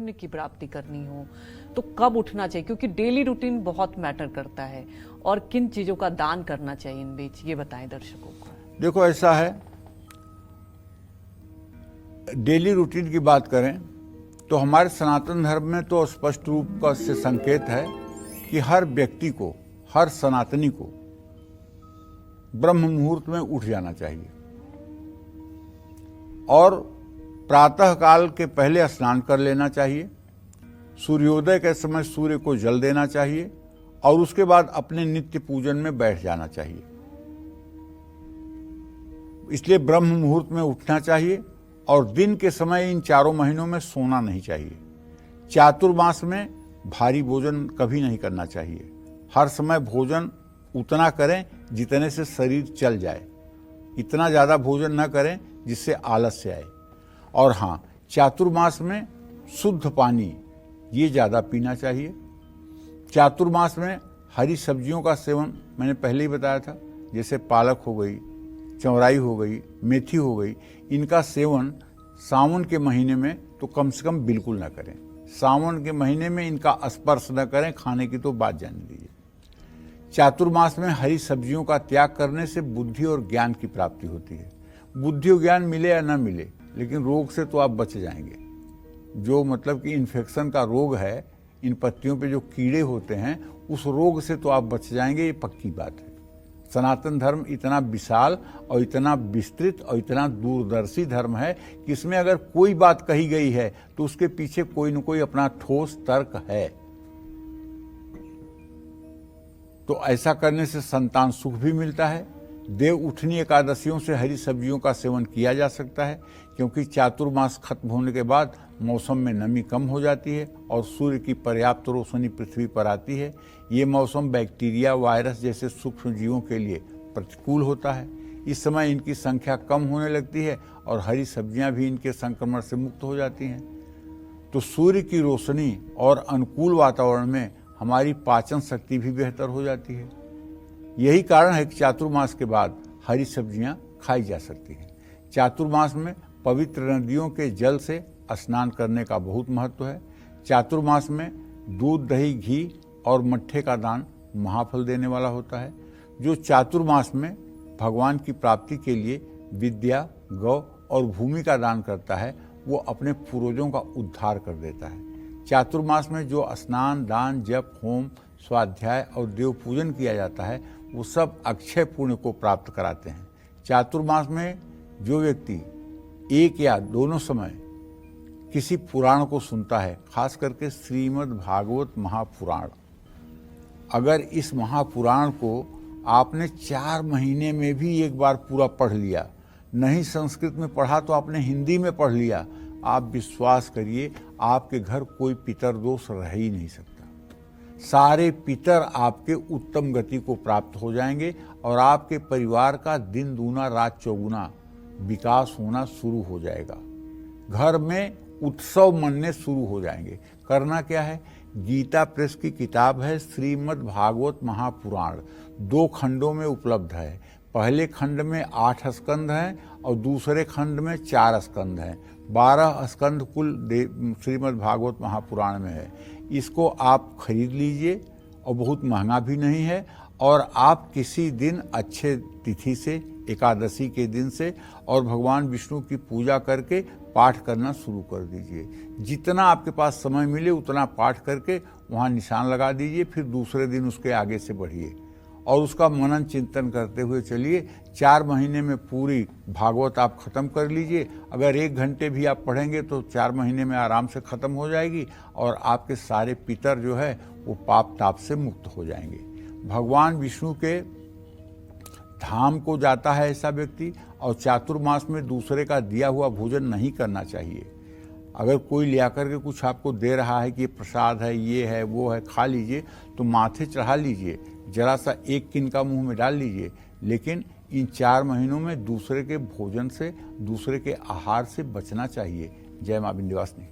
पुण्य की प्राप्ति करनी हो तो कब उठना चाहिए, क्योंकि डेली रूटीन बहुत मैटर करता है, और किन चीजों का दान करना चाहिए इन बीच, ये बताएं दर्शकों को। देखो ऐसा है, डेली रूटीन की बात करें तो हमारे सनातन धर्म में तो स्पष्ट रूप का से संकेत है कि हर व्यक्ति को, हर सनातनी को ब्रह्म मुहूर्त में उठ जाना चाहिए और प्रातः काल के पहले स्नान कर लेना चाहिए, सूर्योदय के समय सूर्य को जल देना चाहिए और उसके बाद अपने नित्य पूजन में बैठ जाना चाहिए। इसलिए ब्रह्म मुहूर्त में उठना चाहिए और दिन के समय इन 4 महीनों में सोना नहीं चाहिए। चातुर्मास में भारी भोजन कभी नहीं करना चाहिए। हर समय भोजन उतना करें जितने से शरीर चल जाए, इतना ज़्यादा भोजन न करें जिससे आलस्य आए। और हाँ, चातुर्मास में शुद्ध पानी ये ज़्यादा पीना चाहिए। चातुर्मास में हरी सब्जियों का सेवन मैंने पहले ही बताया था, जैसे पालक हो गई, चौराई हो गई, मेथी हो गई, इनका सेवन सावन के महीने में तो कम से कम बिल्कुल ना करें। सावन के महीने में इनका स्पर्श न करें, खाने की तो बात जान लीजिए। चातुर्मास में हरी सब्जियों का त्याग करने से बुद्धि और ज्ञान की प्राप्ति होती है। बुद्धि और ज्ञान मिले या न मिले, लेकिन रोग से तो आप बच जाएंगे। जो मतलब कि इन्फेक्शन का रोग है, इन पत्तियों पे जो कीड़े होते हैं, उस रोग से तो आप बच जाएंगे, ये पक्की बात है। सनातन धर्म इतना विशाल और इतना विस्तृत और इतना दूरदर्शी धर्म है कि इसमें अगर कोई बात कही गई है तो उसके पीछे कोई न कोई अपना ठोस तर्क है। तो ऐसा करने से संतान सुख भी मिलता है। देव उठनी एकादशियों से हरी सब्जियों का सेवन किया जा सकता है, क्योंकि चातुर्मास खत्म होने के बाद मौसम में नमी कम हो जाती है और सूर्य की पर्याप्त रोशनी पृथ्वी पर आती है। ये मौसम बैक्टीरिया, वायरस जैसे सूक्ष्म जीवों के लिए प्रतिकूल होता है। इस समय इनकी संख्या कम होने लगती है और हरी सब्जियां भी इनके संक्रमण से मुक्त हो जाती हैं। तो सूर्य की रोशनी और अनुकूल वातावरण में हमारी पाचन शक्ति भी बेहतर हो जाती है। यही कारण है कि चातुर्मास के बाद हरी सब्जियां खाई जा सकती हैं। चातुर्मास में पवित्र नदियों के जल से स्नान करने का बहुत महत्व है। चातुर्मास में दूध, दही, घी और मट्ठे का दान महाफल देने वाला होता है। जो चातुर्मास में भगवान की प्राप्ति के लिए विद्या, गौ और भूमि का दान करता है, वो अपने पूर्वजों का उद्धार कर देता है। चातुर्मास में जो स्नान, दान, जप, होम, स्वाध्याय और देव पूजन किया जाता है, वो सब अक्षय पुण्य को प्राप्त कराते हैं। चातुर्मास में जो व्यक्ति एक या दोनों समय किसी पुराण को सुनता है, खास करके श्रीमद् भागवत महापुराण, अगर इस महापुराण को आपने 4 महीने में भी एक बार पूरा पढ़ लिया, नहीं संस्कृत में पढ़ा तो आपने हिंदी में पढ़ लिया, आप विश्वास करिए आपके घर कोई पितर दोष रह ही नहीं सकता। सारे पितर आपके उत्तम गति को प्राप्त हो जाएंगे और आपके परिवार का दिन दूना रात चौगुना विकास होना शुरू हो जाएगा। घर में उत्सव मनने शुरू हो जाएंगे। करना क्या है, गीता प्रेस की किताब है श्रीमद् भागवत महापुराण, 2 खंडों में उपलब्ध है। पहले खंड में 8 स्कंद हैं और दूसरे खंड में 4 स्कंद हैं। 12 स्कंद कुल श्रीमद् भागवत महापुराण में है। इसको आप खरीद लीजिए और बहुत महंगा भी नहीं है, और आप किसी दिन अच्छे तिथि से, एकादशी के दिन से, और भगवान विष्णु की पूजा करके पाठ करना शुरू कर दीजिए। जितना आपके पास समय मिले उतना पाठ करके वहाँ निशान लगा दीजिए, फिर दूसरे दिन उसके आगे से बढ़िए और उसका मनन चिंतन करते हुए चलिए। 4 महीने में पूरी भागवत आप खत्म कर लीजिए। अगर 1 घंटे भी आप पढ़ेंगे तो 4 महीने में आराम से खत्म हो जाएगी और आपके सारे पितर जो है वो पाप ताप से मुक्त हो जाएंगे। भगवान विष्णु के धाम को जाता है ऐसा व्यक्ति, और चातुर्मास में दूसरे का दिया हुआ भोजन नहीं करना चाहिए। अगर कोई ले आकर के कुछ आपको दे रहा है कि ये प्रसाद है, ये है, वो है, खा लीजिए, तो माथे चढ़ा लीजिए, जरा सा एक किनका मुंह में डाल लीजिए, लेकिन इन 4 महीनों में दूसरे के भोजन से, दूसरे के आहार से बचना चाहिए। जय मां विंध्यवासिनी।